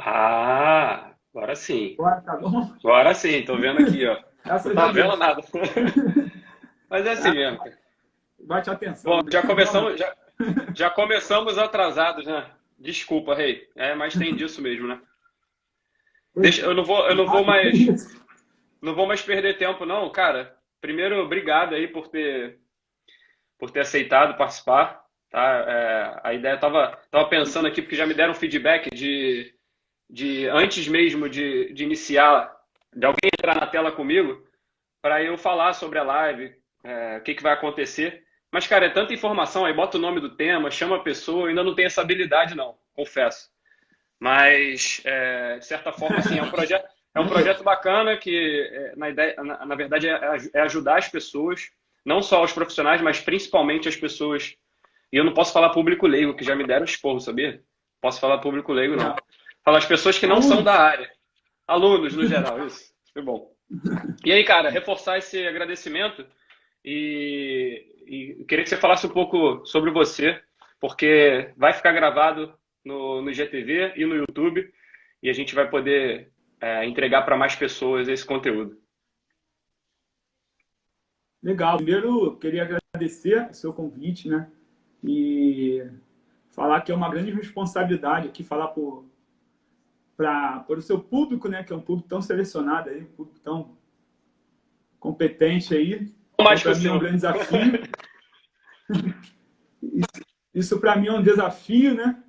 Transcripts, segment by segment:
Ah, agora sim. Agora tá bom? Agora sim, tô vendo aqui, ó. Não Graças a tava vendo Deus. nada. Mas é assim Ah, mesmo, cara. bate Bom, atenção, né? já Vamos lá. começamos, já começamos atrasados, né? Desculpa, Rei. É, mas tem disso mesmo, né? Deixa, não vou mais perder tempo, não, cara. Primeiro, obrigado aí por ter aceitado participar, tá? A ideia tava pensando aqui porque já me deram feedback de antes mesmo de iniciar, de alguém entrar na tela comigo, para eu falar sobre a live, o que vai acontecer. Mas, cara, é tanta informação, aí bota o nome do tema, chama a pessoa, eu ainda não tenho essa habilidade, não, confesso. Mas, de certa forma, assim, é um Maneiro. projeto bacana que, na verdade, é ajudar as pessoas, não só os profissionais, mas principalmente as pessoas. E eu não posso falar público leigo, que já me deram esporro, sabia? Posso falar público leigo, É. não. Falar as pessoas que não são da Alunos. área. Alunos, no geral, isso. Foi bom. E aí, cara, reforçar esse agradecimento e queria que você falasse um pouco sobre você, porque vai ficar gravado no GTV e no YouTube e a gente vai poder entregar para mais pessoas esse conteúdo. Legal. Primeiro, eu queria agradecer o seu convite, né? E falar que é uma grande responsabilidade aqui falar para o seu público, né? Que é um público tão selecionado aí, um público tão competente aí. Ou Então, mais que para o mim é um seu. grande desafio. Isso para mim é um desafio, né?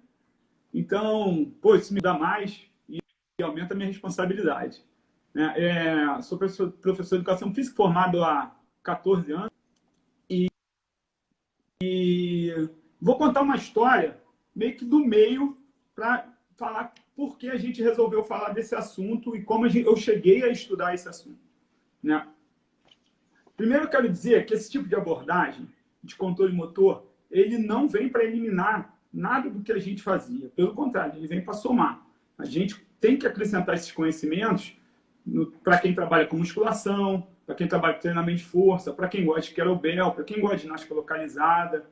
Então, pô, isso me dá mais e aumenta a minha responsabilidade. Né? Sou professor de educação física formado há 14 anos e vou contar uma história meio que do meio para falar por que a gente resolveu falar desse assunto e como eu cheguei a estudar esse assunto. Né? Primeiro, eu quero dizer que esse tipo de abordagem de controle motor, ele não vem para eliminar nada do que a gente fazia. Pelo contrário, ele vem para somar. A gente tem que acrescentar esses conhecimentos para quem trabalha com musculação, para quem trabalha com treinamento de força, para quem gosta de kettlebell, para quem gosta de ginástica localizada,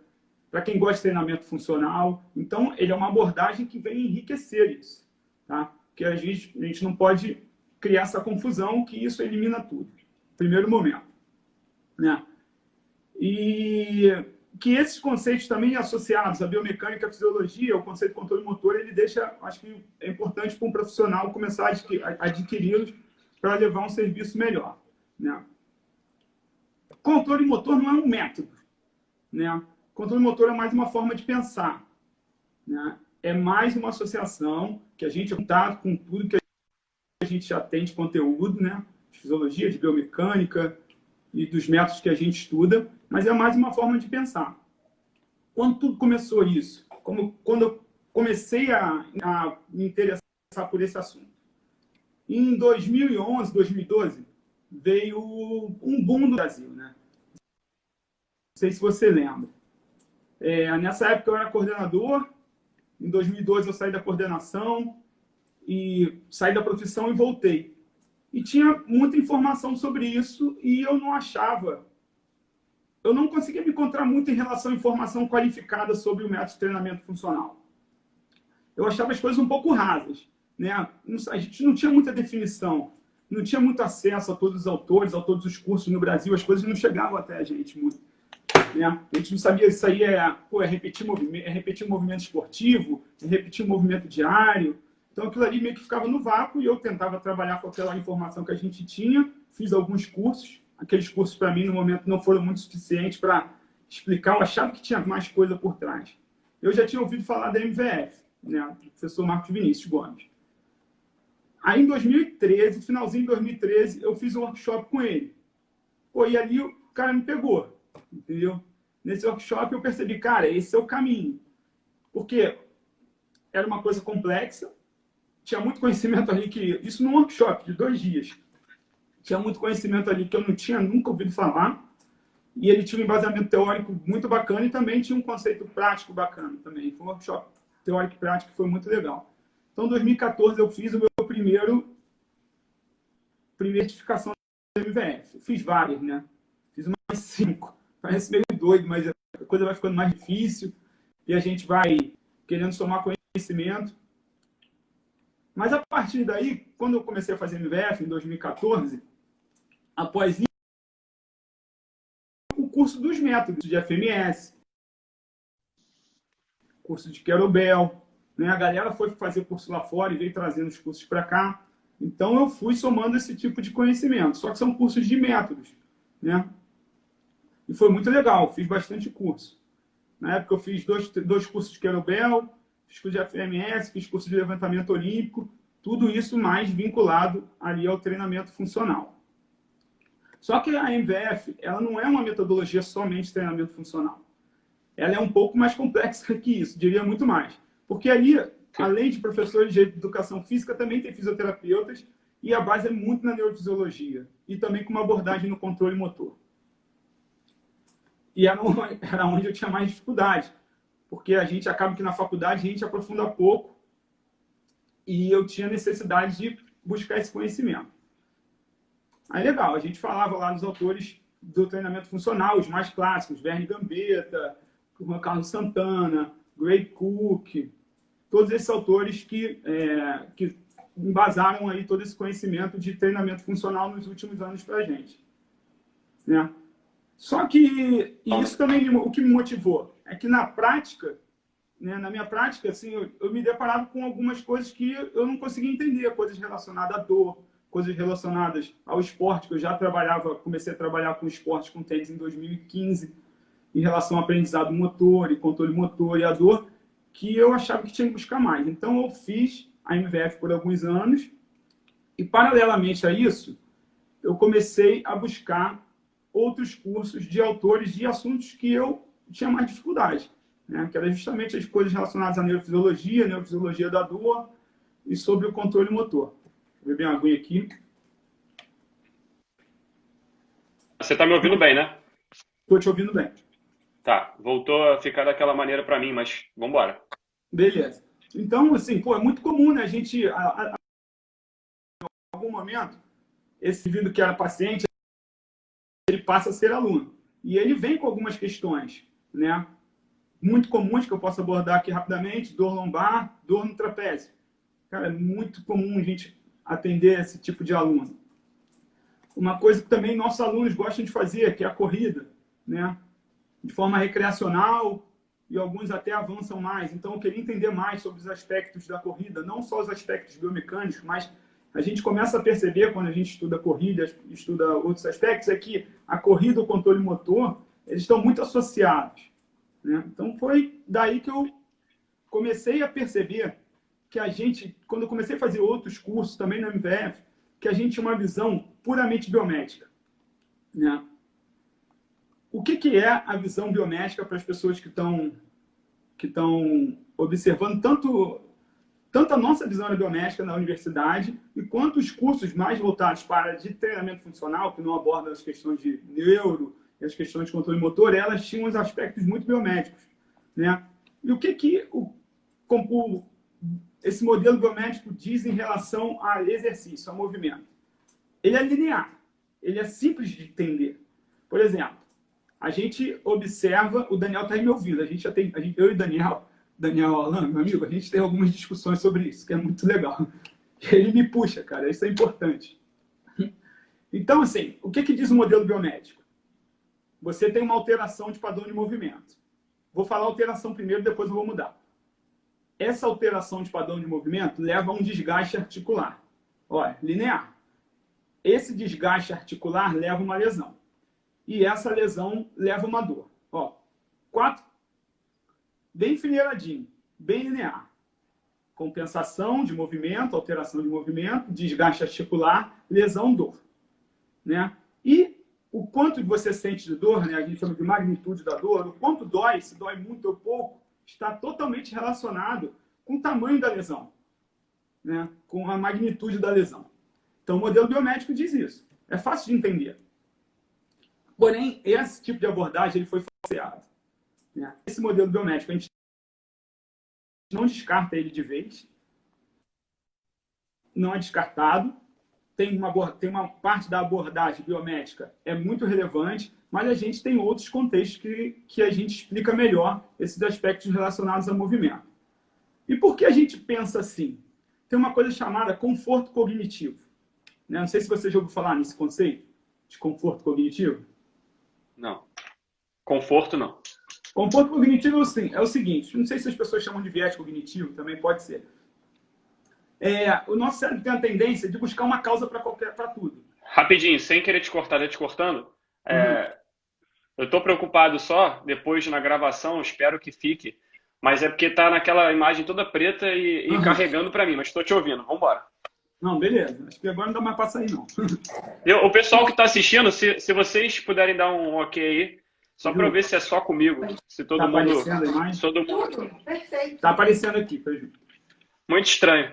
para quem gosta de treinamento funcional. Então, ele é uma abordagem que vem enriquecer isso. Tá? Porque a gente não pode criar essa confusão que isso elimina tudo. Primeiro momento. Né? E que esses conceitos também associados à biomecânica, à fisiologia, o conceito de controle motor, ele deixa, acho que é importante para um profissional começar a adquiri-los para levar um serviço melhor. Né? Controle motor não é um método. Né? Controle motor é mais uma forma de pensar. Né? É mais uma associação que a gente está com tudo que a gente já tem de conteúdo, né? De fisiologia, de biomecânica, e dos métodos que a gente estuda, mas é mais uma forma de pensar. Quando tudo começou isso? Quando eu comecei a me interessar por esse assunto? Em 2011, 2012, veio um boom no Brasil, né? Não sei se você lembra. Nessa época eu era coordenador, em 2012 eu saí da coordenação, e saí da profissão e voltei. E tinha muita informação sobre isso e eu não achava eu não conseguia me encontrar muito em relação à informação qualificada sobre o método de treinamento funcional. Eu achava as coisas um pouco rasas. Né? A gente não tinha muita definição, não tinha muito acesso a todos os autores, a todos os cursos no Brasil, as coisas não chegavam até a gente muito. Né? A gente não sabia se isso aí é repetir movimento esportivo, é repetir movimento diário. Então aquilo ali meio que ficava no vácuo e eu tentava trabalhar com aquela informação que a gente tinha, fiz alguns cursos, aqueles cursos para mim no momento não foram muito suficientes para explicar, eu achava que tinha mais coisa por trás. Eu já tinha ouvido falar da MVF, né, do professor Marcos Vinícius Gomes. Aí em 2013, finalzinho de 2013, eu fiz um workshop com ele. Pô, e ali o cara me pegou, entendeu? Nesse workshop eu percebi, cara, esse é o caminho. Porque era uma coisa complexa, tinha muito conhecimento ali que... Isso num workshop de 2 dias. Tinha muito conhecimento ali que eu não tinha nunca ouvido falar. E ele tinha um embasamento teórico muito bacana e também tinha um conceito prático bacana também. Foi um workshop teórico e prático que foi muito legal. Então, em 2014, eu fiz o meu primeira certificação da MVF. Fiz várias, né? Fiz umas 5. Parece meio doido, mas a coisa vai ficando mais difícil e a gente vai querendo somar conhecimento. Mas a partir daí, quando eu comecei a fazer MVF, em 2014, após isso, o curso dos métodos de FMS, curso de Querobel, né? A galera foi fazer curso lá fora e veio trazendo os cursos para cá. Então, eu fui somando esse tipo de conhecimento. Só que são cursos de métodos, né? E foi muito legal, fiz bastante curso. Na época, eu fiz dois cursos de Querobel, fiz curso de FMS, fiz curso de levantamento olímpico, tudo isso mais vinculado ali ao treinamento funcional. Só que a MVF, ela não é uma metodologia somente de treinamento funcional. Ela é um pouco mais complexa que isso, diria muito mais. Porque ali, além de professores de educação física, também tem fisioterapeutas e a base é muito na neurofisiologia e também com uma abordagem no controle motor. E era onde eu tinha mais dificuldade, porque a gente acaba que na faculdade a gente aprofunda pouco e eu tinha necessidade de buscar esse conhecimento. Aí legal, a gente falava lá dos autores do treinamento funcional, os mais clássicos, Verne Gambetta, Juan Carlos Santana, Gray Cook, todos esses autores que embasaram aí todo esse conhecimento de treinamento funcional nos últimos anos para a gente, né? Só que isso também, o que me motivou é que na prática, né, na minha prática, assim, eu me deparava com algumas coisas que eu não conseguia entender, coisas relacionadas à dor, coisas relacionadas ao esporte, que eu já comecei a trabalhar com esporte, com tênis em 2015, em relação ao aprendizado motor e controle motor e a dor, que eu achava que tinha que buscar mais. Então, eu fiz a MVF por alguns anos e, paralelamente a isso, eu comecei a buscar outros cursos de autores de assuntos que eu tinha mais dificuldade, né? Que eram justamente as coisas relacionadas à neurofisiologia da dor e sobre o controle motor. Vou beber uma aguinha aqui. Você está me ouvindo bem, né? Estou te ouvindo bem. Tá, voltou a ficar daquela maneira para mim, mas vamos embora. Beleza. Então, assim, é muito comum, né? A gente, em algum momento, esse indivíduo que era paciente, ele passa a ser aluno. E ele vem com algumas questões, né? Muito comuns que eu posso abordar aqui rapidamente: dor lombar, dor no trapézio. Cara, é muito comum a gente atender esse tipo de aluno. Uma coisa que também nossos alunos gostam de fazer, que é a corrida, né? De forma recreacional, e alguns até avançam mais. Então, eu queria entender mais sobre os aspectos da corrida, não só os aspectos biomecânicos, mas a gente começa a perceber, quando a gente estuda corrida, estuda outros aspectos, é que a corrida e o controle motor, eles estão muito associados, né? Então, foi daí que eu comecei a perceber que a gente, quando eu comecei a fazer outros cursos, também na MVF, que a gente tinha uma visão puramente biomédica, né? O que é a visão biomédica para as pessoas que estão observando tanto a nossa visão biomédica na universidade e quanto os cursos mais voltados para a área de treinamento funcional, que não abordam as questões de neuro e as questões de controle motor, elas tinham os aspectos muito biomédicos, né? E o que esse modelo biomédico diz em relação a exercício, a movimento? Ele é linear, ele é simples de entender. Por exemplo, a gente observa, o Daniel está aí me ouvindo, eu e Daniel Orlando, meu amigo, a gente tem algumas discussões sobre isso, que é muito legal. Ele me puxa, cara, isso é importante. Então, assim, o que diz o modelo biomédico? Você tem uma alteração de padrão de movimento. Vou falar alteração primeiro, depois eu vou mudar. Essa alteração de padrão de movimento leva a um desgaste articular. Olha, linear. Esse desgaste articular leva a uma lesão. E essa lesão leva a uma dor. Ó, 4, bem enfileiradinho, bem linear. Compensação de movimento, alteração de movimento, desgaste articular, lesão, dor, né? E o quanto você sente de dor, né? A gente chama de magnitude da dor, o quanto dói, se dói muito ou pouco, está totalmente relacionado com o tamanho da lesão, né? Com a magnitude da lesão. Então, o modelo biomédico diz isso. É fácil de entender. Porém, esse tipo de abordagem ele foi falseado, né? Esse modelo biomédico, a gente não descarta ele de vez, não é descartado, tem uma parte da abordagem biomédica é muito relevante, mas a gente tem outros contextos que a gente explica melhor esses aspectos relacionados ao movimento. E por que a gente pensa assim? tem uma coisa chamada conforto cognitivo. Né? Não sei se você já ouviu falar nesse conceito de conforto cognitivo. Não. Conforto, não. Conforto cognitivo é o seguinte, não sei se as pessoas chamam de viés cognitivo, também pode ser. O nosso cérebro tem a tendência de buscar uma causa para tudo. Rapidinho, sem querer te cortar, te cortando. Eu estou preocupado só, depois na gravação, espero que fique, mas é porque tá naquela imagem toda preta e carregando para mim, mas estou te ouvindo, vamos embora. Não, beleza, acho que agora não dá mais para sair, não. O pessoal que está assistindo, se vocês puderem dar um ok aí, só para eu ver se é só comigo, se todo mundo... Aparecendo a imagem? Todo mundo... Perfeito. Tá aparecendo aqui, por exemplo. Muito estranho.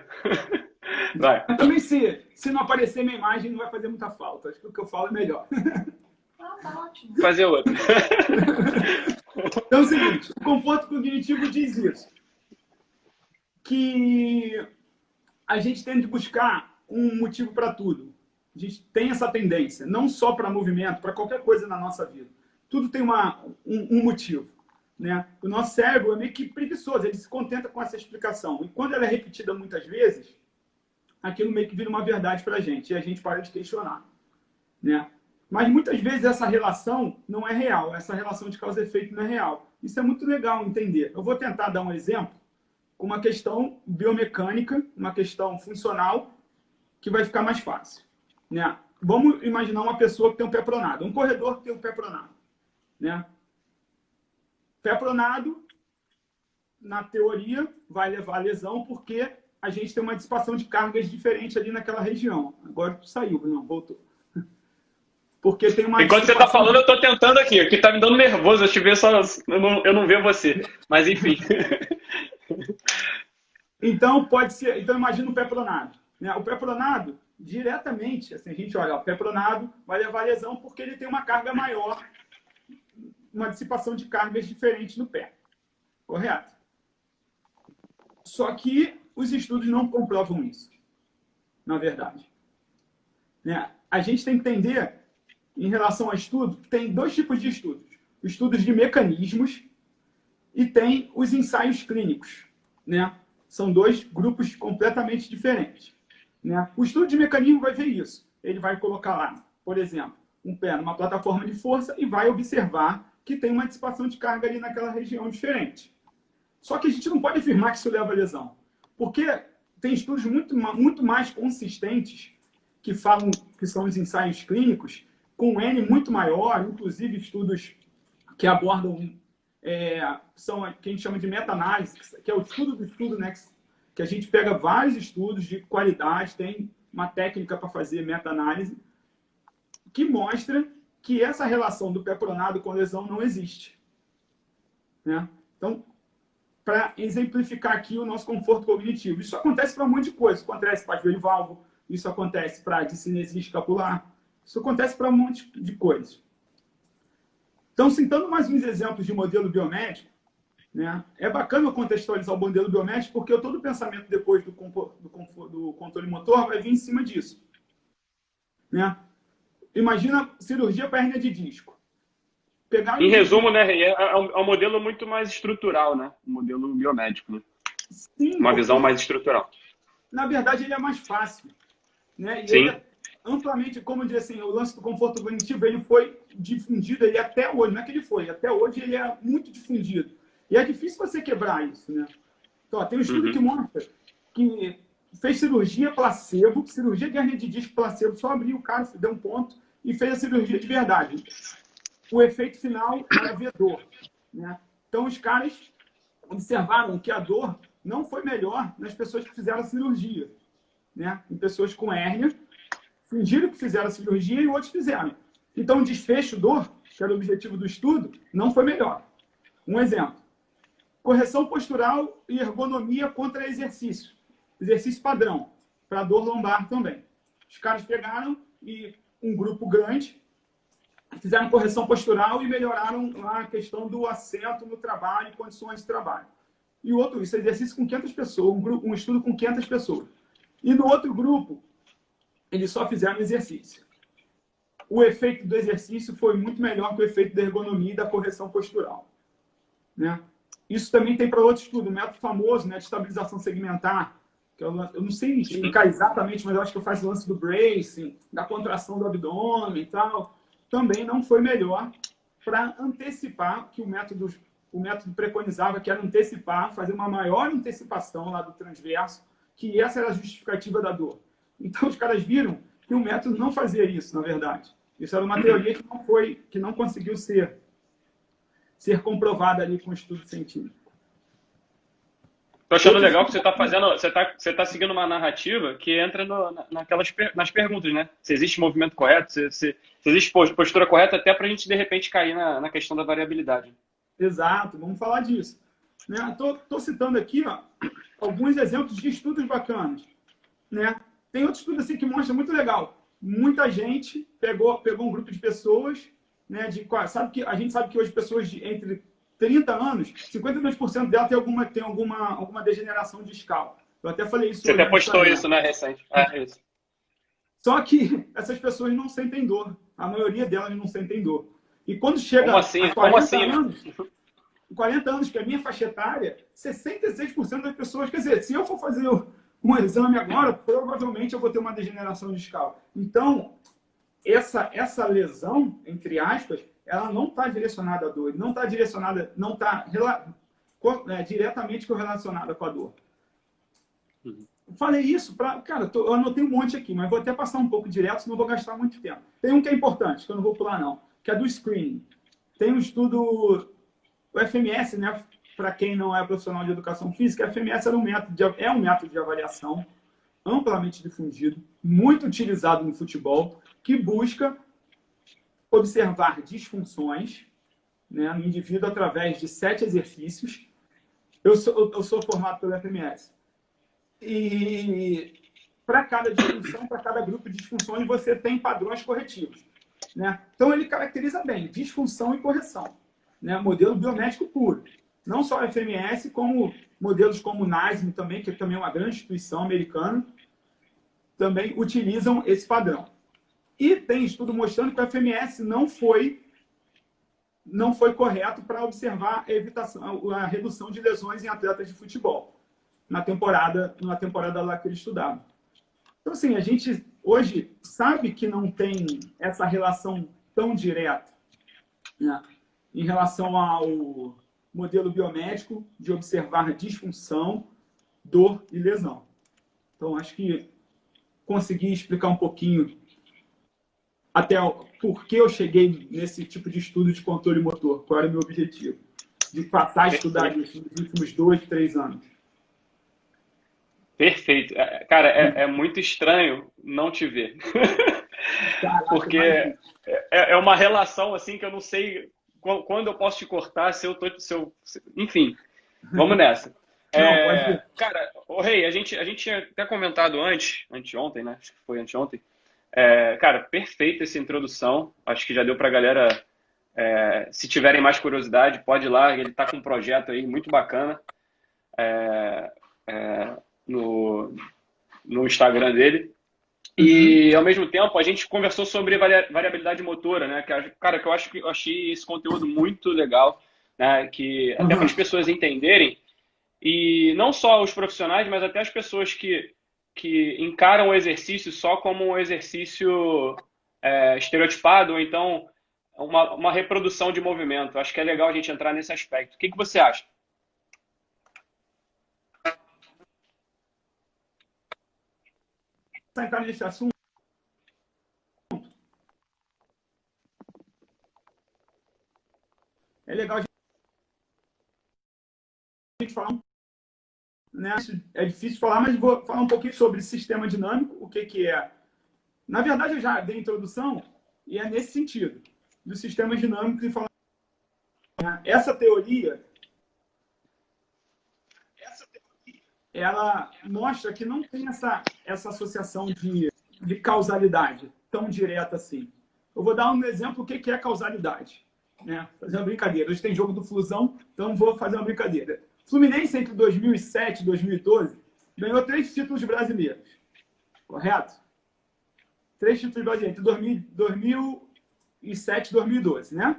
Vai. Mas também se não aparecer minha imagem, não vai fazer muita falta. Acho que o que eu falo é melhor. Tá ótimo. Fazer outra. Então é o seguinte, o conforto cognitivo diz isso. Que a gente tem de buscar um motivo para tudo. A gente tem essa tendência, não só para movimento, para qualquer coisa na nossa vida. Tudo tem um motivo. Né? O nosso cérebro é meio que preguiçoso, ele se contenta com essa explicação. E quando ela é repetida muitas vezes, aquilo meio que vira uma verdade para a gente, e a gente para de questionar. Né? Mas muitas vezes essa relação não é real, essa relação de causa e efeito não é real. Isso é muito legal entender. Eu vou tentar dar um exemplo com uma questão biomecânica, uma questão funcional, que vai ficar mais fácil. Né? Vamos imaginar uma pessoa que tem um pé pronado, um corredor que tem um pé pronado. Né? Pé pronado, na teoria, vai levar a lesão porque a gente tem uma dissipação de cargas diferente ali naquela região. Agora saiu, não, voltou. Porque tem uma Enquanto você está falando, eu estou tentando aqui. Aqui está me dando nervoso. Eu te ver só, eu não vejo você. Mas enfim. Então pode ser. Então imagina o pé pronado. Né? O pé pronado, diretamente, assim, a gente olha, o pé pronado vai levar a lesão porque ele tem uma carga maior, uma dissipação de cargas diferente no pé. Correto? Só que os estudos não comprovam isso, na verdade. Né? A gente tem que entender, em relação ao estudo, que tem dois tipos de estudos. Estudos de mecanismos e tem os ensaios clínicos. Né? São dois grupos completamente diferentes. Né? O estudo de mecanismo vai ver isso. Ele vai colocar lá, por exemplo, um pé numa plataforma de força e vai observar que tem uma dissipação de carga ali naquela região diferente. Só que a gente não pode afirmar que isso leva a lesão. Porque tem estudos muito mais consistentes que falam que são os ensaios clínicos, com N muito maior, inclusive estudos que abordam, são o que a gente chama de meta-análise, que é o estudo do estudo, né? Que a gente pega vários estudos de qualidade, tem uma técnica para fazer meta-análise, que mostra que essa relação do pé pronado com lesão não existe. Né? Então, para exemplificar aqui o nosso conforto cognitivo, isso acontece para um monte de coisa. Isso acontece para joelho valvo, isso acontece para discinesia escapular, isso acontece para um monte de coisas. Então, citando mais uns exemplos de modelo biomédico, né, é bacana eu contextualizar o modelo biomédico, porque todo o pensamento depois do controle motor vai vir em cima disso. Né? Imagina cirurgia para hérnia de disco. Em resumo, né, é um modelo muito mais estrutural, né? Um modelo biomédico, né? Sim, uma visão mais estrutural. Na verdade, ele é mais fácil. Né? E Sim. ele é amplamente, como eu disse, assim, o lance do conforto cognitivo, ele foi difundido, ele até hoje, não é que ele foi, até hoje ele é muito difundido. E é difícil você quebrar isso, né? Então, tem um estudo que mostra que fez cirurgia placebo, cirurgia de hernia de disco placebo, só abriu o cara, deu um ponto e fez a cirurgia de verdade. O efeito final era ver dor. Né? Então, os caras observaram que a dor não foi melhor nas pessoas que fizeram a cirurgia. Né? Em pessoas com hérnia, fingiram que fizeram a cirurgia e outros fizeram. Então, o desfecho dor, que era o objetivo do estudo, não foi melhor. Um exemplo. Correção postural e ergonomia contra exercício. Exercício padrão, para dor lombar também. Os caras pegaram e um grupo grande fizeram correção postural e melhoraram a questão do assento no trabalho e condições de trabalho. E outro, isso é exercício com 500 pessoas, um estudo com 500 pessoas. E no outro grupo, eles só fizeram exercício. O efeito do exercício foi muito melhor que o efeito da ergonomia e da correção postural. Né? Isso também tem para outro estudo, um método famoso, né, de estabilização segmentar, que eu não sei explicar exatamente, mas eu acho que eu faço o lance do bracing, da contração do abdômen e tal, também não foi melhor para antecipar, que o método preconizava, que era antecipar, fazer uma maior antecipação lá do transverso, que essa era a justificativa da dor. Então, os caras viram que o método não fazia isso, na verdade. Isso era uma teoria que não conseguiu ser comprovada ali com estudo científico. Tô achando legal que você está fazendo, você tá seguindo uma narrativa que entra nas perguntas, né? Se existe movimento correto, se existe postura correta, até para a gente de repente cair na questão da variabilidade. Exato, vamos falar disso. Né? Tô citando aqui, ó, alguns exemplos de estudos bacanas. Né? Tem outro estudo assim que mostra muito legal. Muita gente pegou um grupo de pessoas, né, a gente sabe que hoje pessoas entre 30 anos, 52% dela tem alguma degeneração discal. Eu até falei isso. Você até postou isso, né, recente. Isso. Só que essas pessoas não sentem dor. A maioria delas não sentem dor. E quando chega a 40 anos, 40 anos, que é a minha faixa etária, 66% das pessoas, quer dizer, se eu for fazer um exame agora, provavelmente eu vou ter uma degeneração discal. Então, essa lesão, entre aspas, ela não está direcionada à dor, não está diretamente correlacionada com a dor. Eu falei isso para... Cara, eu anotei um monte aqui, mas vou até passar um pouco direto, senão vou gastar muito tempo. Tem um que é importante, que eu não vou pular não, que é do screening. Tem um estudo, o FMS, né? Para quem não é profissional de educação física, a FMS é um método de avaliação amplamente difundido, muito utilizado no futebol, que busca observar disfunções, né, no indivíduo através de 7 exercícios. Eu sou formado pelo FMS. E para cada disfunção, para cada grupo de disfunções, você tem padrões corretivos. Né? Então, ele caracteriza bem disfunção e correção. Né? Modelo biomédico puro. Não só o FMS, como modelos como o NASM também, que também é uma grande instituição americana, também utilizam esse padrão. E tem estudo mostrando que o FMS não foi correto para observar a redução de lesões em atletas de futebol na temporada lá que ele estudava. Então, assim, a gente hoje sabe que não tem essa relação tão direta, né, em relação ao modelo biomédico de observar disfunção, dor e lesão. Então, acho que consegui explicar um pouquinho até por que eu cheguei nesse tipo de estudo de controle motor, qual era o meu objetivo, de passar a estudar isso nos últimos 2, 3 anos. Perfeito. Cara, é muito estranho não te ver. Caraca, porque é uma relação assim que eu não sei quando eu posso te cortar, enfim, vamos nessa. Cara, Rei, a gente tinha até comentado anteontem, né? Acho que foi anteontem. Cara, perfeita essa introdução. Acho que já deu pra galera. Se tiverem mais curiosidade, pode ir lá. Ele tá com um projeto aí muito bacana no Instagram dele. E, ao mesmo tempo, a gente conversou sobre variabilidade motora, né? Cara, que eu achei esse conteúdo muito legal, né? Que até para as pessoas entenderem, e não só os profissionais, mas até as pessoas que encaram o exercício só como um exercício estereotipado, ou então uma reprodução de movimento. Acho que é legal a gente entrar nesse aspecto. O que você acha? Entrar nesse assunto, é legal a gente falar, né? É difícil falar, mas vou falar um pouquinho sobre sistema dinâmico, o que é. Na verdade, eu já dei a introdução e é nesse sentido, do sistema dinâmico e falar. Essa teoria, ela mostra que não tem essa associação de causalidade tão direta assim. Eu vou dar um exemplo do que é causalidade. Né? Fazer uma brincadeira. Hoje tem jogo do Flusão, então vou fazer uma brincadeira. Fluminense, entre 2007 e 2012, ganhou 3 títulos brasileiros. Correto? 3 títulos brasileiros, entre 2007 e 2012, né?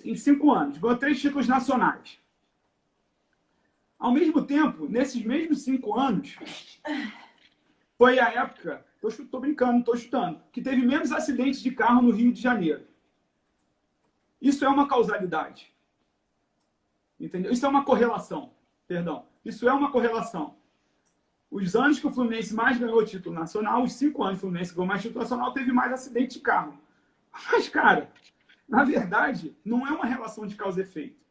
Em 5 anos, ganhou 3 títulos nacionais. Ao mesmo tempo, nesses mesmos 5 anos, foi a época, estou brincando, não estou chutando, que teve menos acidentes de carro no Rio de Janeiro. Isso é uma causalidade. Entendeu? Isso é uma correlação. Perdão. Isso é uma correlação. Os anos que o Fluminense mais ganhou título nacional, os 5 anos que o Fluminense ganhou mais título nacional, teve mais acidente de carro. Mas, cara, na verdade, não é uma relação de causa e efeito.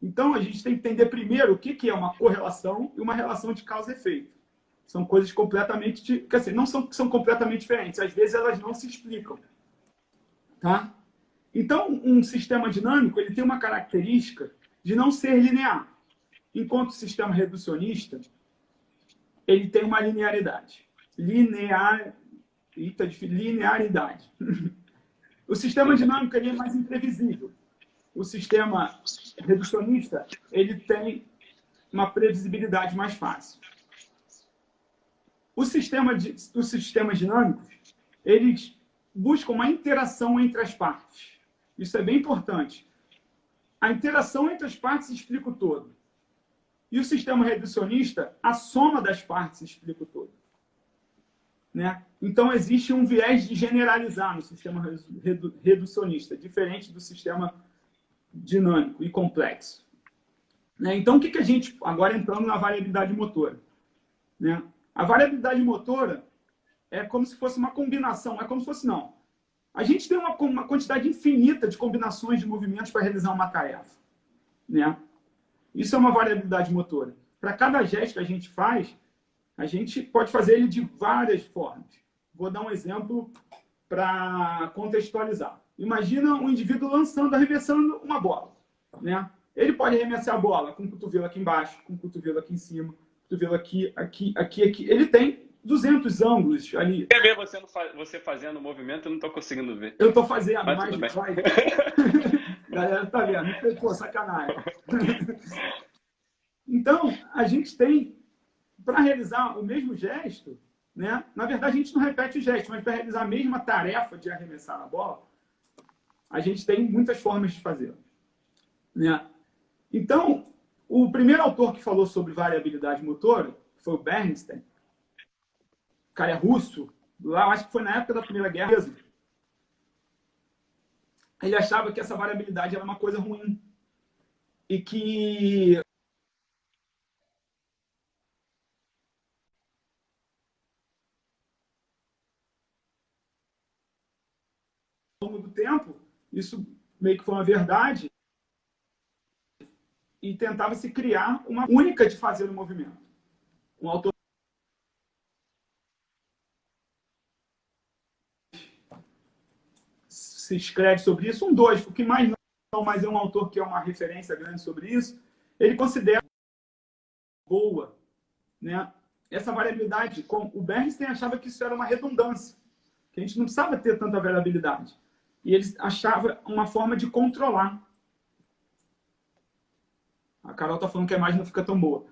Então, a gente tem que entender primeiro o que é uma correlação e uma relação de causa e efeito. São coisas completamente... Quer dizer, não são completamente diferentes. Às vezes, elas não se explicam. Tá? Então, um sistema dinâmico ele tem uma característica de não ser linear. Enquanto o sistema reducionista, ele tem uma linearidade. Linearidade. O sistema dinâmico ele é mais imprevisível. O sistema reducionista ele tem uma previsibilidade mais fácil. Os sistemas dinâmicos eles buscam uma interação entre as partes. Isso é bem importante. A interação entre as partes explica o todo. E o sistema reducionista, a soma das partes explica o todo. Né? Então, existe um viés de generalizar no sistema reducionista, diferente do sistema dinâmico e complexo. Né? Então, o que a gente... Agora, entrando na variabilidade motora. Né? A variabilidade motora é como se fosse uma combinação. É como se fosse, não. A gente tem uma quantidade infinita de combinações de movimentos para realizar uma tarefa. Né? Isso é uma variabilidade motora. Para cada gesto que a gente faz, a gente pode fazer ele de várias formas. Vou dar um exemplo para contextualizar. Imagina um indivíduo arremessando uma bola. Né? Ele pode arremessar a bola com o cotovelo aqui embaixo, com o cotovelo aqui em cima, cotovelo aqui. Ele tem 200 ângulos ali. Quer ver você fazendo o movimento? Eu não estou conseguindo ver. Eu estou fazendo, mas vai. Galera, tá vendo? Pô, sacanagem. Então, a gente tem, para realizar o mesmo gesto, né? Na verdade, a gente não repete o gesto, mas para realizar a mesma tarefa de arremessar a bola, a gente tem muitas formas de fazer. Né? Então, o primeiro autor que falou sobre variabilidade motora foi o Bernstein. O cara é russo, lá acho que foi na época da Primeira Guerra mesmo. Ele achava que essa variabilidade era uma coisa ruim. E que ao longo do tempo, isso meio que foi uma verdade, e tentava se criar uma única de fazer o movimento. Um autor se escreve sobre isso, 2, o que mais não, mas é um autor que é uma referência grande sobre isso, ele considera boa, né? Essa variabilidade, o Bernstein achava que isso era uma redundância, que a gente não precisava ter tanta variabilidade. E ele achava uma forma de controlar. A Carol está falando que a imagem não fica tão boa.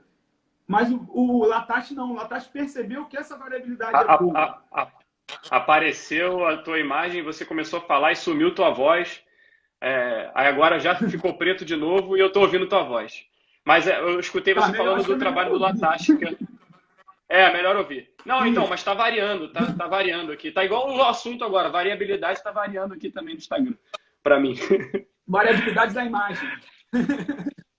Mas o Latache não. O Latache percebeu que essa variabilidade é boa. Apareceu a tua imagem, você começou a falar e sumiu tua voz. Aí agora já ficou preto de novo e eu estou ouvindo tua voz. Mas eu escutei você falando do trabalho do Latache. Melhor ouvir. Não, então, mas está variando, tá variando aqui. Tá igual o assunto agora, variabilidade está variando aqui também no Instagram, para mim. Variabilidade da imagem.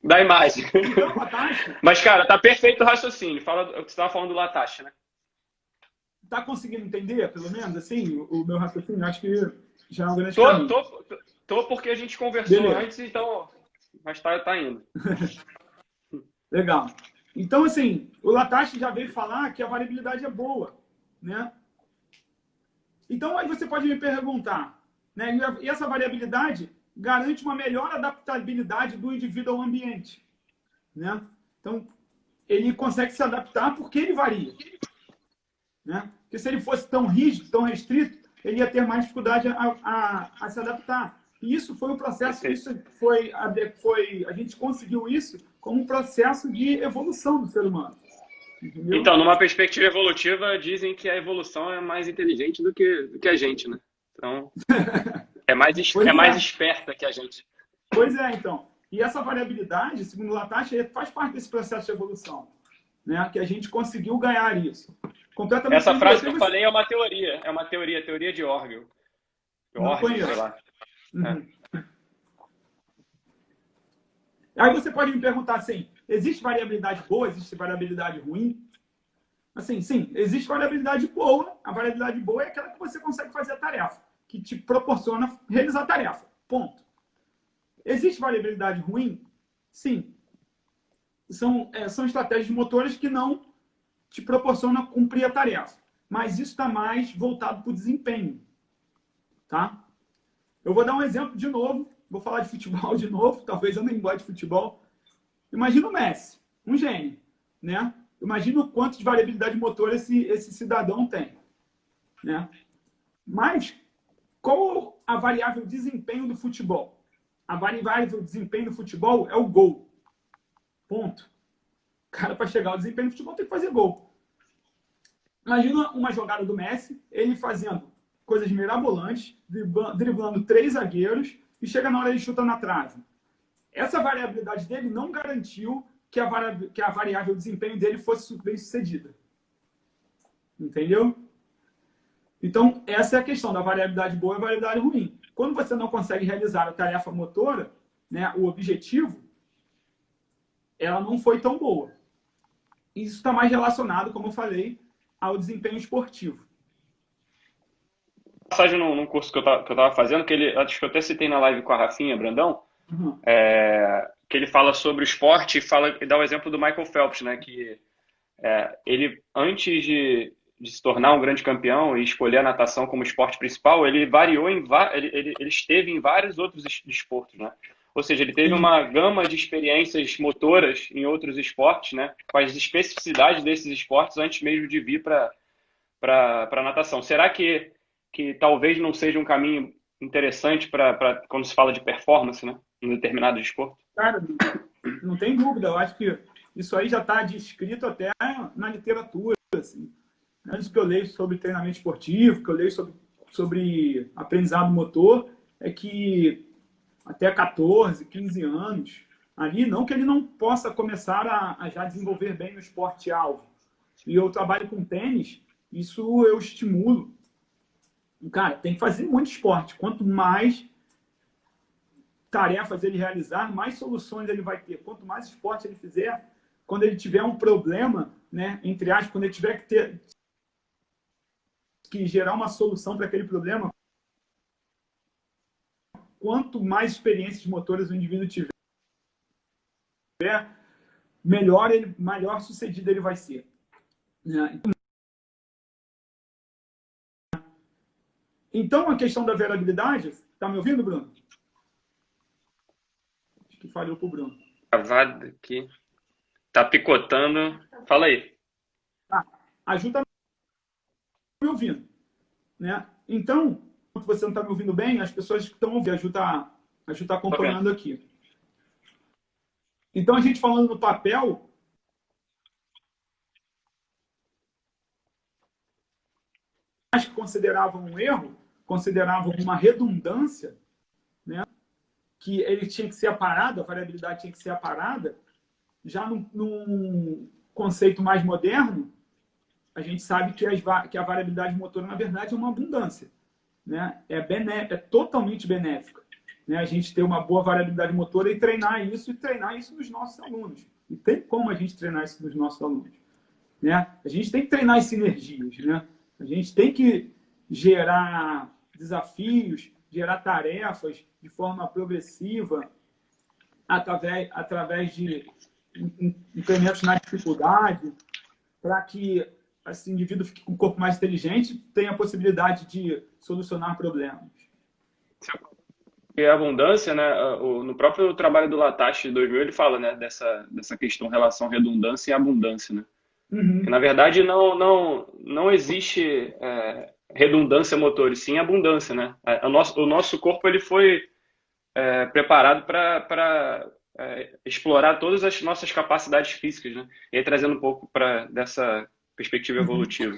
Da imagem. Então, Latache... Mas, cara, tá perfeito o raciocínio. Fala o que você estava falando do Latache, né? Tá conseguindo entender, pelo menos, assim, o meu raciocínio? Acho que já é um grande caminho. Tô porque a gente conversou Beleza. antes, então... Mas tá indo. Legal. Então, assim, o Latache já veio falar que a variabilidade é boa, né? Então, aí você pode me perguntar, né? E essa variabilidade garante uma melhor adaptabilidade do indivíduo ao ambiente, né? Então, ele consegue se adaptar porque ele varia, né? Porque se ele fosse tão rígido, tão restrito, ele ia ter mais dificuldade a se adaptar. E isso foi um processo, a gente conseguiu isso como um processo de evolução do ser humano. Entendeu? Então, numa perspectiva evolutiva, dizem que a evolução é mais inteligente do que a gente, né? Então, é mais esperta que a gente. Pois é, então. E essa variabilidade, segundo o Latache, faz parte desse processo de evolução, né? Que a gente conseguiu ganhar isso. Completamente. Essa frase que eu falei é uma teoria de Orgel. Não conheço. Sei lá. Uhum. Aí você pode me perguntar assim, existe variabilidade boa, existe variabilidade ruim? Assim, sim, existe variabilidade boa. A variabilidade boa é aquela que você consegue fazer a tarefa, que te proporciona realizar a tarefa. Ponto. Existe variabilidade ruim? Sim. São estratégias motoras que não te proporcionam cumprir a tarefa. Mas isso está mais voltado para o desempenho. Tá? Eu vou dar um exemplo de novo. Vou falar de futebol de novo. Talvez eu nem goste de futebol. Imagina o Messi, um gênio, né? Imagina o quanto de variabilidade motora esse cidadão tem, né? Mas qual a variável desempenho do futebol? A variável desempenho do futebol é o gol. Ponto. Cara, para chegar ao desempenho do futebol tem que fazer gol. Imagina uma jogada do Messi, ele fazendo coisas mirabolantes, driblando 3 zagueiros e chega na hora de chutar na trave. Essa variabilidade dele não garantiu que a variável desempenho dele fosse bem sucedida. Entendeu? Então, essa é a questão da variabilidade boa e variabilidade ruim. Quando você não consegue realizar a tarefa motora, né, o objetivo, ela não foi tão boa. Isso está mais relacionado, como eu falei, ao desempenho esportivo. Passagem num curso que eu tava fazendo, acho que eu até citei na live com a Rafinha Brandão, que ele fala sobre o esporte e dá o exemplo do Michael Phelps, né? Que ele, antes de se tornar um grande campeão e escolher a natação como esporte principal, ele variou ele esteve em vários outros esportes, né? Ou seja, ele teve uma gama de experiências motoras em outros esportes, né? Com as especificidades desses esportes antes mesmo de vir para a natação. Será que talvez não seja um caminho interessante para quando se fala de performance, né? Em determinado esporte? Cara, não tem dúvida. Eu acho que isso aí já está descrito até na literatura. Assim. Antes que eu leio sobre treinamento esportivo, que eu leio sobre aprendizado motor, é que até 14, 15 anos, ali, não que ele não possa começar a já desenvolver bem no esporte-alvo. E eu trabalho com tênis, isso eu estimulo. Cara, tem que fazer muito esporte. Quanto mais tarefas ele realizar, mais soluções ele vai ter. Quanto mais esporte ele fizer, quando ele tiver um problema, né, entre aspas, quando ele tiver que gerar uma solução para aquele problema, quanto mais experiências motoras o indivíduo tiver, melhor sucedido ele vai ser. Então, a questão da variabilidade, está me ouvindo, Bruno? Acho que falhou para o Bruno. Gravado aqui. Tá picotando. Fala aí. A Ju está me ouvindo. Né? Então, se você não está me ouvindo bem, as pessoas que estão ouvindo, a Ju está acompanhando aqui. Então, a gente falando no papel, as que consideravam um erro, consideravam uma redundância, né? Que ele tinha que ser aparado, a variabilidade tinha que ser aparada, já num conceito mais moderno, a gente sabe que a variabilidade motora, na verdade, é uma abundância. Né? É totalmente benéfica. Né? A gente ter uma boa variabilidade motora e treinar isso nos nossos alunos. E tem como a gente treinar isso nos nossos alunos. Né? A gente tem que treinar as sinergias. Né? A gente tem que gerar desafios, gerar tarefas de forma progressiva, através de incrementos na dificuldade, para que esse indivíduo fique com um corpo mais inteligente, tenha a possibilidade de solucionar problemas. E a abundância, né? No próprio trabalho do Latache de 2000, ele fala, né, dessa questão, relação redundância e abundância, né? Que, na verdade, não existe redundância motor, e sim abundância, né? O nosso corpo ele foi preparado para explorar todas as nossas capacidades físicas, né? E aí, trazendo um pouco dessa perspectiva evolutiva.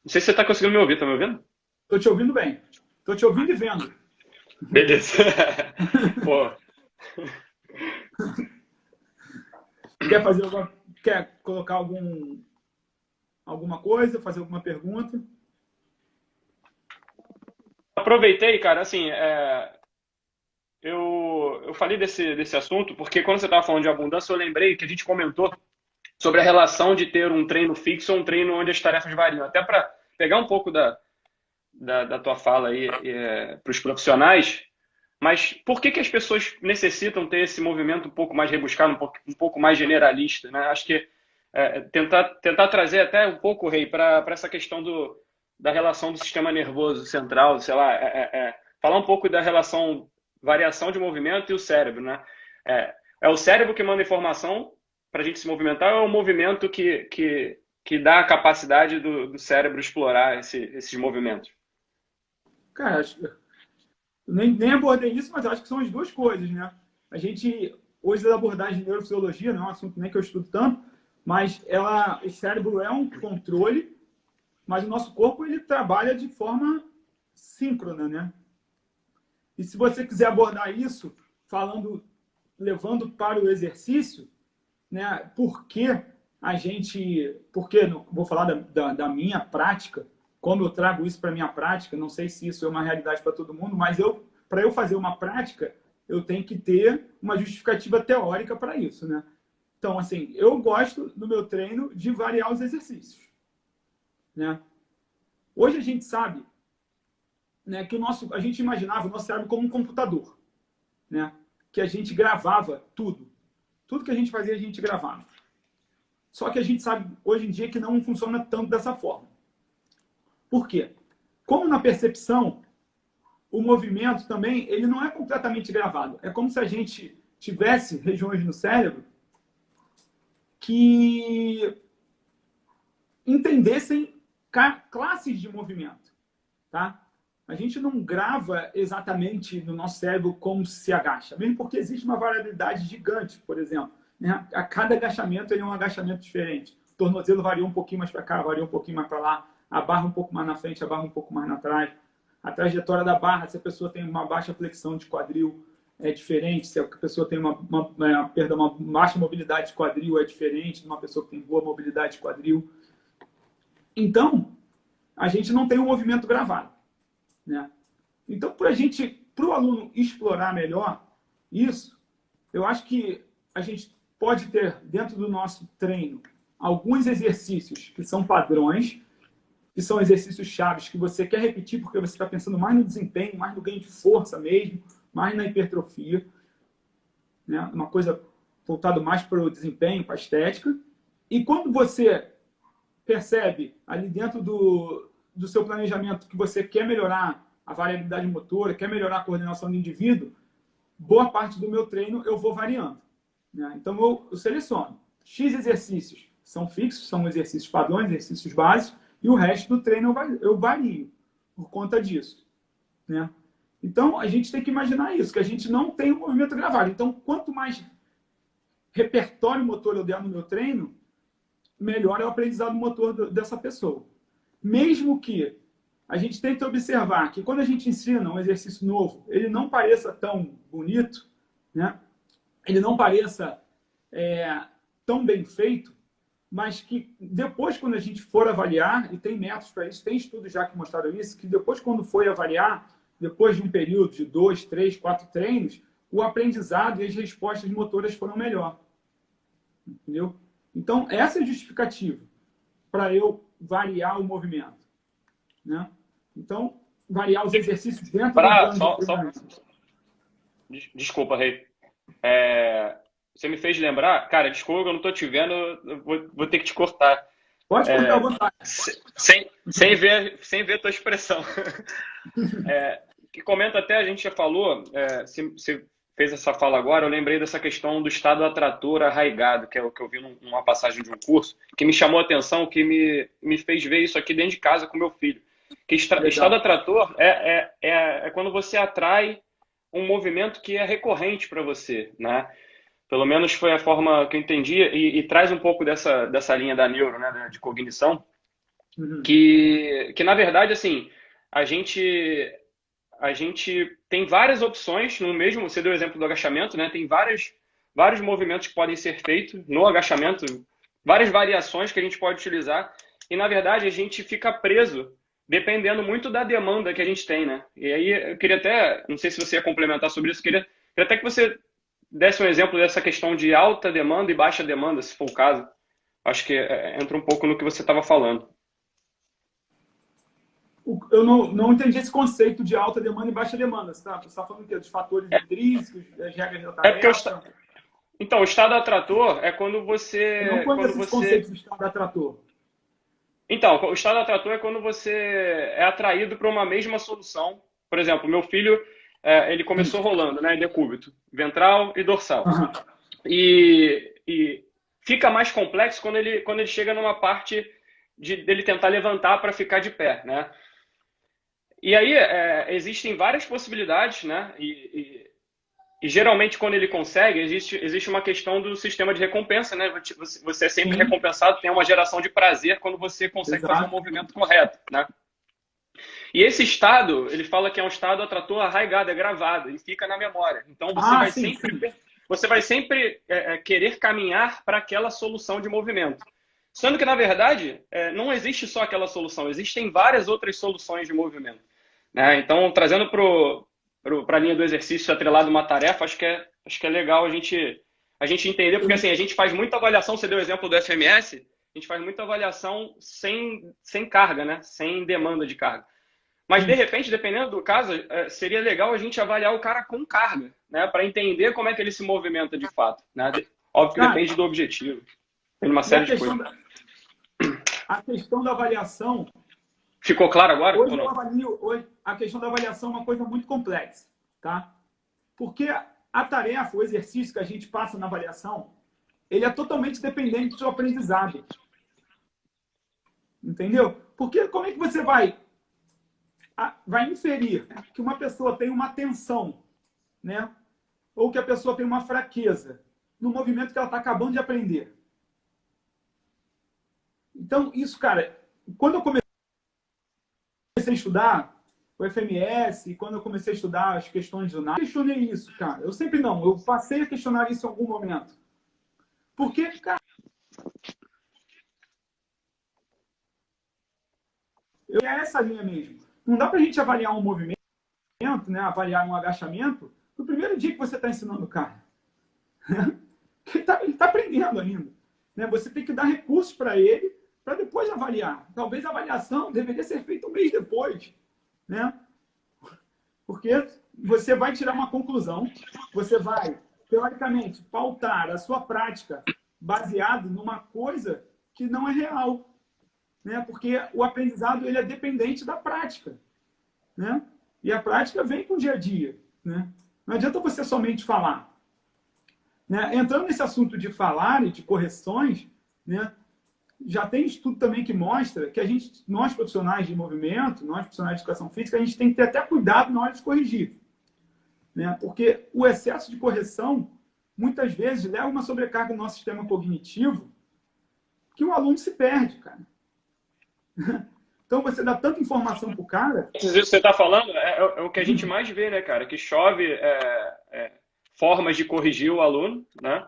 Não sei se você está conseguindo me ouvir, tá me ouvindo? Estou te ouvindo bem. Estou te ouvindo e vendo. Beleza. Pô. Quer colocar alguma coisa, fazer alguma pergunta? Aproveitei, cara, assim, eu falei desse assunto porque quando você estava falando de abundância, eu lembrei que a gente comentou sobre a relação de ter um treino fixo ou um treino onde as tarefas variam. Até para pegar um pouco da tua fala aí para os profissionais, mas por que as pessoas necessitam ter esse movimento um pouco mais rebuscado, um pouco mais generalista, né? Acho que tentar trazer até um pouco, Rei, para essa questão da relação do sistema nervoso central, sei lá, falar um pouco da relação variação de movimento e o cérebro, né? É o cérebro que manda informação para a gente se movimentar, ou é o movimento que dá a capacidade do cérebro explorar esses movimentos? Cara, nem abordei isso, mas eu acho que são as duas coisas, né? A gente, hoje, a abordagem de neurofisiologia, não é um assunto nem que eu estudo tanto, mas o cérebro é um controle, mas o nosso corpo ele trabalha de forma síncrona, né? E se você quiser abordar isso, levando para o exercício, né? Porque vou falar da minha prática, como eu trago isso para a minha prática, não sei se isso é uma realidade para todo mundo, mas para eu fazer uma prática, eu tenho que ter uma justificativa teórica para isso, né? Então, assim, eu gosto no meu treino de variar os exercícios, né? Hoje a gente sabe, né, que a gente imaginava o nosso cérebro como um computador, né? Que a gente gravava tudo. Tudo que a gente fazia, a gente gravava. Só que a gente sabe hoje em dia que não funciona tanto dessa forma. Por quê? Como na percepção, o movimento também ele não é completamente gravado. É como se a gente tivesse regiões no cérebro que entendessem classes de movimento, tá? A gente não grava exatamente no nosso cérebro como se agacha, mesmo porque existe uma variabilidade gigante, por exemplo. Né? A cada agachamento ele é um agachamento diferente. O tornozelo varia um pouquinho mais para cá, varia um pouquinho mais para lá, a barra um pouco mais na frente, a barra um pouco mais atrás. A trajetória da barra, se a pessoa tem uma baixa flexão de quadril, é diferente. Se a pessoa tem uma baixa mobilidade de quadril, é diferente de uma pessoa que tem boa mobilidade de quadril. Então, a gente não tem um movimento gravado, né? Então, para o aluno explorar melhor isso, eu acho que a gente pode ter, dentro do nosso treino, alguns exercícios que são padrões, que são exercícios chaves que você quer repetir porque você está pensando mais no desempenho, mais no ganho de força mesmo, mais na hipertrofia, né? Uma coisa voltada mais para o desempenho, para a estética. E quando você percebe ali dentro do seu planejamento que você quer melhorar a variabilidade motora, quer melhorar a coordenação do indivíduo, boa parte do meu treino eu vou variando, né? Então eu seleciono. X exercícios são fixos, são exercícios padrões, exercícios básicos, e o resto do treino eu vario por conta disso, né? Então a gente tem que imaginar isso, que a gente não tem um movimento gravado. Então quanto mais repertório motor eu der no meu treino, melhor é o aprendizado motor dessa pessoa. Mesmo que a gente tente observar que quando a gente ensina um exercício novo, ele não pareça tão bonito, né? Ele não pareça tão bem feito, mas que depois, quando a gente for avaliar, e tem métodos para isso, tem estudos já que mostraram isso, que depois, quando for avaliar, depois de um período de 2, 3, 4 treinos, o aprendizado e as respostas motoras foram melhor. Entendeu? Então, essa é a justificativa para eu variar o movimento, né? Então, variar os exercícios dentro do plano de treinamento. Desculpa, Rei. Você me fez lembrar, cara, desculpa, eu não estou te vendo, eu vou ter que te cortar. Pode cortar à vontade. Sem ver a tua expressão. Que comenta até, a gente já falou, você fez essa fala agora, eu lembrei dessa questão do estado atrator arraigado, que é o que eu vi numa passagem de um curso, que me chamou a atenção, que me fez ver isso aqui dentro de casa com meu filho. Que estado atrator é quando você atrai um movimento que é recorrente para você, né? Pelo menos foi a forma que eu entendi, e traz um pouco dessa linha da neuro, né, de cognição, que na verdade, assim, a gente tem várias opções no mesmo, você deu o exemplo do agachamento, né? Tem várias vários movimentos que podem ser feitos no agachamento, várias variações que a gente pode utilizar, e na verdade a gente fica preso dependendo muito da demanda que a gente tem, né? E aí eu queria até, não sei se você ia complementar sobre isso, queria até que você desse um exemplo dessa questão de alta demanda e baixa demanda, se for o caso. Acho que entra um pouco no que você estava falando. Eu não entendi esse conceito de alta demanda e baixa demanda. Você está falando o quê? Dos fatores intrínsecos, das regras da tarefa? Então, o estado atrator é quando você... Eu não conheço esse conceito de estado atrator. Então, o estado atrator é quando você é atraído para uma mesma solução. Por exemplo, meu filho, ele começou rolando, né, em decúbito, ventral e dorsal. Uhum. E fica mais complexo quando ele chega numa parte dele tentar levantar para ficar de pé, né? E aí existem várias possibilidades, né? E geralmente quando ele consegue, existe uma questão do sistema de recompensa, né? Você é sempre recompensado, tem uma geração de prazer quando você consegue fazer o movimento correto, né? E esse estado, ele fala que é um estado atrator arraigado, é gravado, e fica na memória. Então você vai sempre querer caminhar para aquela solução de movimento. Sendo que, na verdade, não existe só aquela solução, existem várias outras soluções de movimento, né? Então, trazendo para a linha do exercício atrelado a uma tarefa, acho que é legal a gente entender, porque assim, a gente faz muita avaliação, você deu o exemplo do FMS, a gente faz muita avaliação sem carga, né? Sem demanda de carga. Mas, de repente, dependendo do caso, seria legal a gente avaliar o cara com carga, né? Para entender como é que ele se movimenta de fato, né? Óbvio que depende do objetivo. Tem uma série de coisas. A questão da avaliação... Ficou claro agora? Hoje a questão da avaliação é uma coisa muito complexa, tá? Porque a tarefa, o exercício que a gente passa na avaliação, ele é totalmente dependente do seu aprendizado. Entendeu? Porque como é que você vai inferir que uma pessoa tem uma tensão, né? Ou que a pessoa tem uma fraqueza no movimento que ela está acabando de aprender? Então, isso, cara, quando eu comecei a estudar o FMS, quando eu comecei a estudar as questões do NAD, eu questionei isso, cara. Eu passei a questionar isso em algum momento. Porque, cara, é essa linha mesmo. Não dá pra gente avaliar um movimento, né, avaliar um agachamento, no primeiro dia que você está ensinando o cara. Ele tá aprendendo ainda. Né? Você tem que dar recursos para ele, para depois avaliar. Talvez a avaliação deveria ser feita um mês depois. Né? Porque você vai tirar uma conclusão, você vai, teoricamente, pautar a sua prática baseado numa coisa que não é real. Né? Porque o aprendizado ele é dependente da prática. Né? E a prática vem com o dia a dia. Né? Não adianta você somente falar. Né? Entrando nesse assunto de falar e de correções, né? Já tem estudo também que mostra que nós profissionais de movimento, nós profissionais de educação física, a gente tem que ter até cuidado na hora de corrigir. Né? Porque o excesso de correção, muitas vezes, leva uma sobrecarga no nosso sistema cognitivo que o aluno se perde, cara. Então, você dá tanta informação para o cara... Isso que você está falando é o que a gente mais vê, né, cara? Que chove formas de corrigir o aluno, né?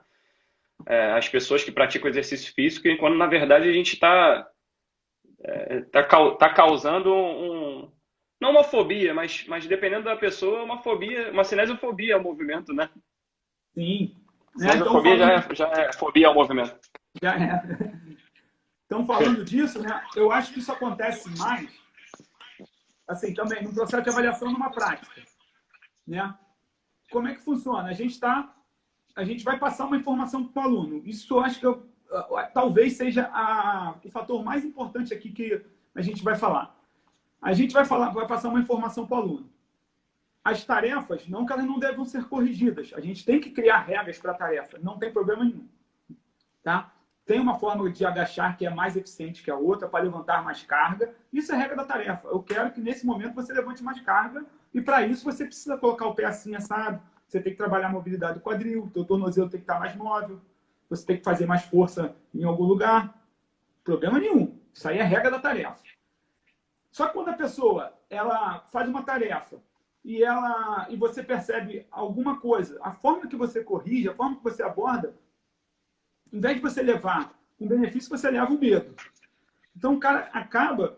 As pessoas que praticam exercício físico, quando na verdade a gente está causando não uma fobia, mas dependendo da pessoa, uma fobia, uma cinesiofobia ao movimento, né? Sim. Cinesiofobia já é fobia ao movimento. Já é. Então, falando disso, né, eu acho que isso acontece mais, assim, também, no processo de avaliação numa prática. Né? Como é que funciona? A gente vai passar uma informação para o aluno. Isso eu acho que talvez seja o fator mais importante aqui que a gente vai falar. A gente vai passar uma informação para o aluno. As tarefas, não que elas não devam ser corrigidas. A gente tem que criar regras para a tarefa. Não tem problema nenhum. Tá? Tem uma forma de agachar que é mais eficiente que a outra para levantar mais carga. Isso é regra da tarefa. Eu quero que nesse momento você levante mais carga e para isso você precisa colocar o pé assim assado. Você tem que trabalhar a mobilidade do quadril, o teu tornozelo tem que estar mais móvel, você tem que fazer mais força em algum lugar. Problema nenhum. Isso aí é regra da tarefa. Só que quando a pessoa ela faz uma tarefa e você percebe alguma coisa, a forma que você corrige, a forma que você aborda, em vez de você levar um benefício, você leva um medo. Então, o cara acaba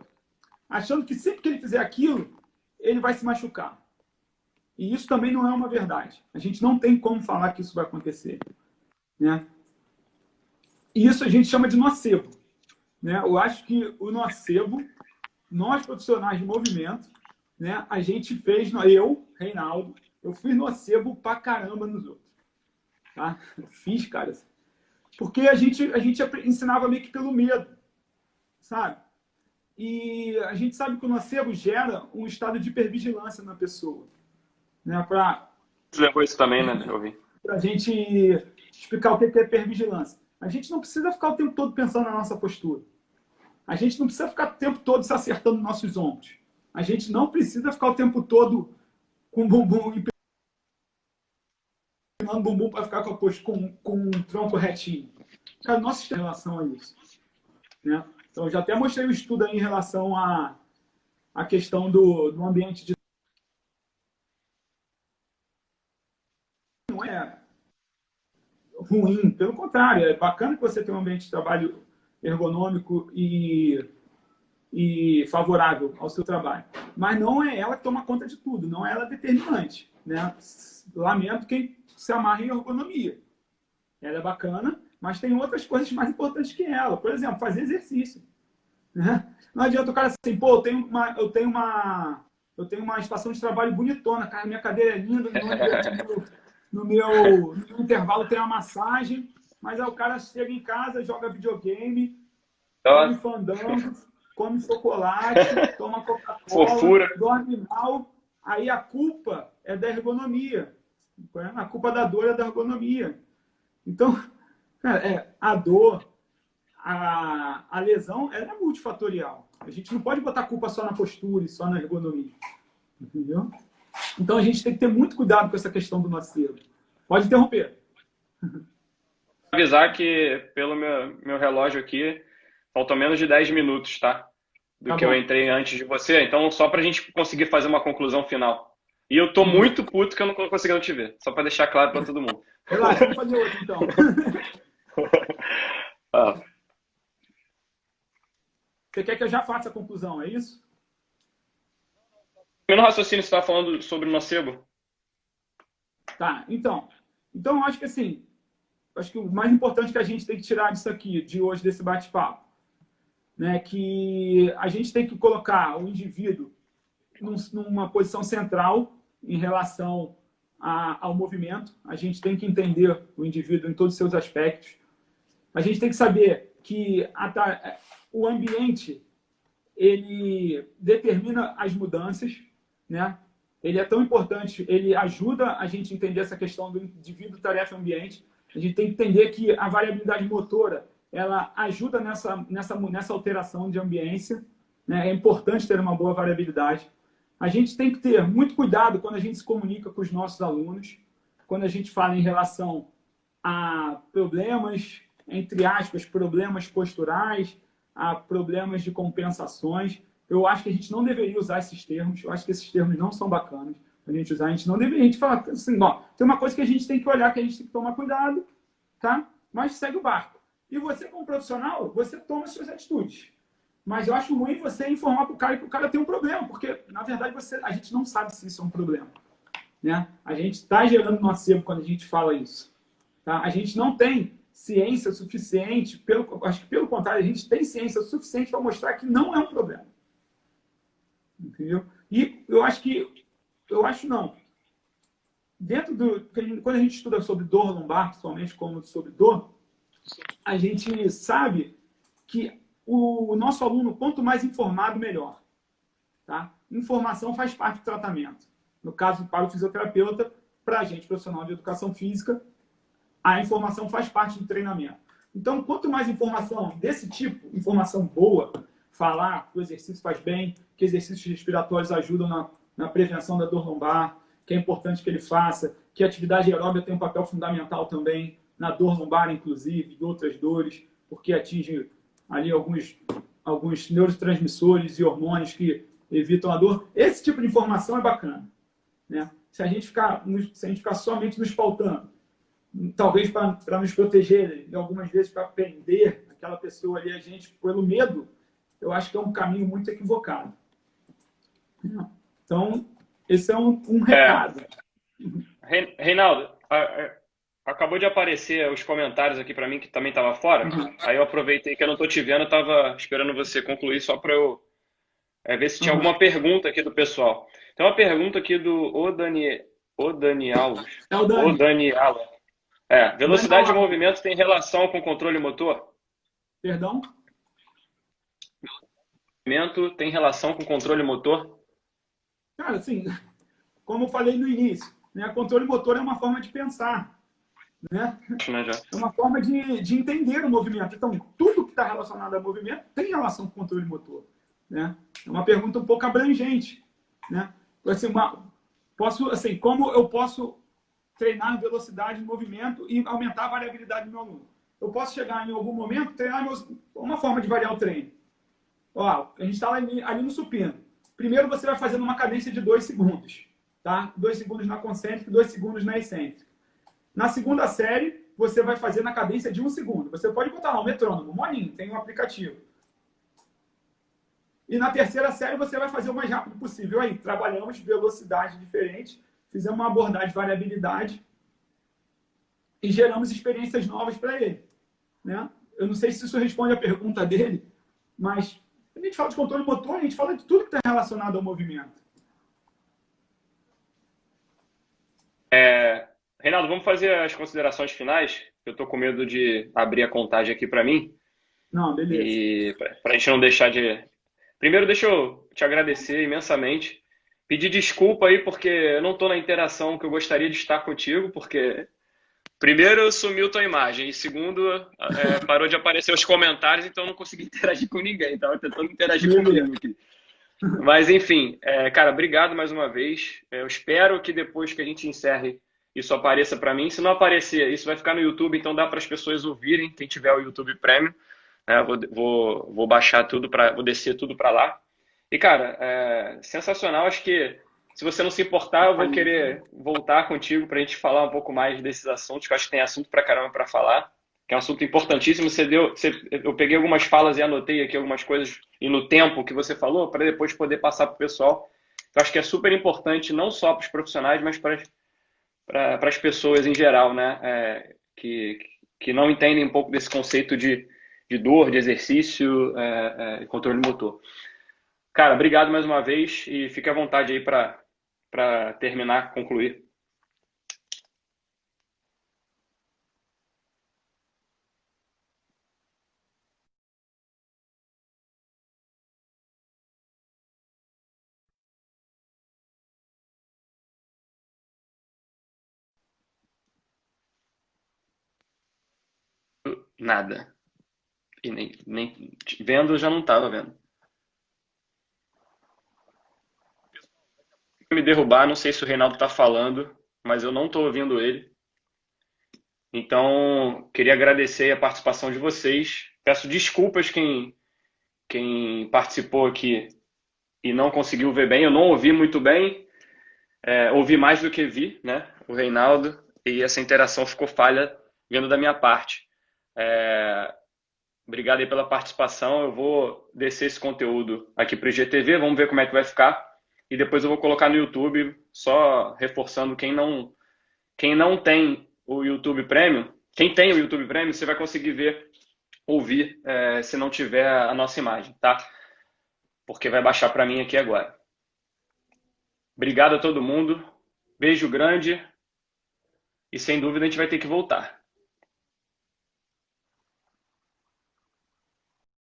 achando que sempre que ele fizer aquilo, ele vai se machucar. E isso também não é uma verdade. A gente não tem como falar que isso vai acontecer. Né? E isso a gente chama de nocebo. Né? Eu acho que o nocebo, nós profissionais de movimento, né, a gente fez, eu, Reinaldo, eu fiz nocebo pra caramba nos outros. Tá? Eu fiz, cara. Porque a gente ensinava meio que pelo medo, sabe? E a gente sabe que o nocebo gera um estado de hipervigilância na pessoa. Né? Você levou isso também, né? Eu vi. Pra gente explicar o que é hipervigilância. A gente não precisa ficar o tempo todo pensando na nossa postura. A gente não precisa ficar o tempo todo se acertando nos nossos ombros. A gente não precisa ficar o tempo todo com o bumbum empinando o bumbum para ficar com o tronco retinho. Cara, nossa, em relação a isso. Né? Então, eu já até mostrei um estudo aí em relação à questão do ambiente de... Não é ruim, pelo contrário, é bacana que você tenha um ambiente de trabalho ergonômico e favorável ao seu trabalho. Mas não é ela que toma conta de tudo, não é ela determinante. Né? Lamento quem se amarra em ergonomia. Ela é bacana, mas tem outras coisas mais importantes que ela. Por exemplo, fazer exercício. Né? Não adianta o cara assim, pô, eu tenho uma estação de trabalho bonitona, cara, minha cadeira é linda, no meu intervalo tem uma massagem, mas aí o cara chega em casa, joga videogame, come fandango, come chocolate, toma Coca-Cola, dorme mal. Aí a culpa é da ergonomia. A culpa da dor é da ergonomia. Então, cara, a dor, a lesão, ela é multifatorial. A gente não pode botar a culpa só na postura e só na ergonomia. Entendeu? Então, a gente tem que ter muito cuidado com essa questão do nocebo. Pode interromper. Avisar que, pelo meu relógio aqui, faltam menos de 10 minutos, tá? Do que eu entrei antes de você. Então, só pra gente conseguir fazer uma conclusão final. E eu tô muito puto que eu não tô conseguindo te ver. Só pra deixar claro pra todo mundo. Relaxa, vamos fazer outro, então. Você quer que eu já faça a conclusão, é isso? No raciocínio, você estava falando sobre o nocebo? Tá, então eu acho que assim, acho que o mais importante que a gente tem que tirar disso aqui, de hoje, desse bate-papo, né, que a gente tem que colocar o indivíduo numa posição central em relação ao movimento. A gente tem que entender o indivíduo em todos os seus aspectos. A gente tem que saber que o ambiente, ele determina as mudanças, né? Ele é tão importante, ele ajuda a gente a entender essa questão do indivíduo, tarefa e ambiente. A gente tem que entender que a variabilidade motora, ela ajuda nessa alteração de ambiência, né? É importante ter uma boa variabilidade. A gente tem que ter muito cuidado quando a gente se comunica com os nossos alunos, quando a gente fala em relação a problemas, entre aspas, problemas posturais, a problemas de compensações. Eu acho que a gente não deveria usar esses termos. Eu acho que esses termos não são bacanas a gente usar. A gente não deveria. A gente fala assim, ó, tem uma coisa que a gente tem que olhar, que a gente tem que tomar cuidado, tá? Mas segue o barco. E você, como profissional, você toma as suas atitudes. Mas eu acho ruim você informar para o cara que o cara tem um problema, porque, na verdade, a gente não sabe se isso é um problema. Né? A gente está gerando nocebo quando a gente fala isso. Tá? A gente não tem ciência suficiente, acho que pelo contrário, a gente tem ciência suficiente para mostrar que não é um problema. Entendeu? E eu acho não. Quando a gente estuda sobre dor lombar, principalmente como sobre dor, a gente sabe que o nosso aluno, quanto mais informado, melhor. Tá? Informação faz parte do tratamento. No caso, para o fisioterapeuta, para a gente, profissional de educação física, a informação faz parte do treinamento. Então, quanto mais informação desse tipo, informação boa, falar que o exercício faz bem, que exercícios respiratórios ajudam na prevenção da dor lombar, que é importante que ele faça, que a atividade aeróbica tem um papel fundamental também na dor lombar, inclusive, e outras dores, porque atinge ali alguns neurotransmissores e hormônios que evitam a dor. Esse tipo de informação é bacana. né? Se a gente ficar somente nos pautando, talvez para nos proteger, e algumas vezes para prender aquela pessoa ali, a gente, pelo medo, eu acho que é um caminho muito equivocado. Então, esse é um recado. Reinaldo, acabou de aparecer os comentários aqui para mim, que também estava fora. Aí eu aproveitei que eu não estou te vendo, eu estava esperando você concluir só para eu ver se tinha alguma pergunta aqui do pessoal. Tem uma pergunta aqui do Odanial. É o Dani. Odanial. Velocidade de movimento tem relação com controle motor? Perdão? Movimento tem relação com controle motor? Cara, assim, como eu falei no início, né, controle motor é uma forma de pensar, né? É uma forma de entender o movimento. Então, tudo que está relacionado ao movimento tem relação com controle motor, né? É uma pergunta um pouco abrangente, né? Assim, como eu posso treinar velocidade de movimento e aumentar a variabilidade do meu aluno? Eu posso chegar em algum momento treinar uma forma de variar o treino. Ó, a gente está ali no supino. Primeiro você vai fazendo uma cadência de 2 segundos, tá? 2 segundos na concêntrica e 2 segundos na excêntrica. Na segunda série, você vai fazer na cadência de 1 segundo. Você pode botar lá um metrônomo, molinho, tem um aplicativo. E na terceira série, você vai fazer o mais rápido possível. Aí, trabalhamos velocidade diferente, fizemos uma abordagem de variabilidade e geramos experiências novas para ele, né? Eu não sei se isso responde a pergunta dele, mas a gente fala de controle motor, a gente fala de tudo que está relacionado ao movimento. Reinaldo, vamos fazer as considerações finais. Eu estou com medo de abrir a contagem aqui para mim. Não, beleza. E para a gente não deixar de... Primeiro, deixa eu te agradecer imensamente. Pedir desculpa aí, porque eu não estou na interação que eu gostaria de estar contigo, porque... Primeiro, sumiu tua imagem. E segundo, parou de aparecer os comentários, então eu não consegui interagir com ninguém. Estava tentando interagir comigo aqui. Mas, enfim, cara, obrigado mais uma vez. Eu espero que depois que a gente encerre, isso apareça para mim. Se não aparecer, isso vai ficar no YouTube, então dá para as pessoas ouvirem, quem tiver o YouTube Premium. Vou baixar tudo, vou descer tudo para lá. E, cara, sensacional. Acho que, se você não se importar, eu vou querer voltar contigo para a gente falar um pouco mais desses assuntos, que eu acho que tem assunto pra caramba para falar, que é um assunto importantíssimo. Eu peguei algumas falas e anotei aqui algumas coisas, e no tempo que você falou, para depois poder passar para o pessoal. Eu acho que é super importante, não só para os profissionais, mas para as pessoas em geral, né? Que não entendem um pouco desse conceito de dor, de exercício, controle motor. Cara, obrigado mais uma vez e fique à vontade aí para terminar, concluir. Nada. E nem vendo, eu já não estava vendo. Me derrubar, não sei se o Reinaldo está falando, mas eu não estou ouvindo ele. Então, queria agradecer a participação de vocês. Peço desculpas quem participou aqui e não conseguiu ver bem. Eu não ouvi muito bem, ouvi mais do que vi, né? O Reinaldo, e essa interação ficou falha vindo da minha parte. Obrigado aí pela participação. Eu vou descer esse conteúdo aqui para o IGTV, vamos ver como é que vai ficar. E depois eu vou colocar no YouTube, só reforçando quem não tem o YouTube Premium. Quem tem o YouTube Premium, você vai conseguir ouvir, se não tiver a nossa imagem, tá? Porque vai baixar para mim aqui agora. Obrigado a todo mundo. Beijo grande. E sem dúvida a gente vai ter que voltar.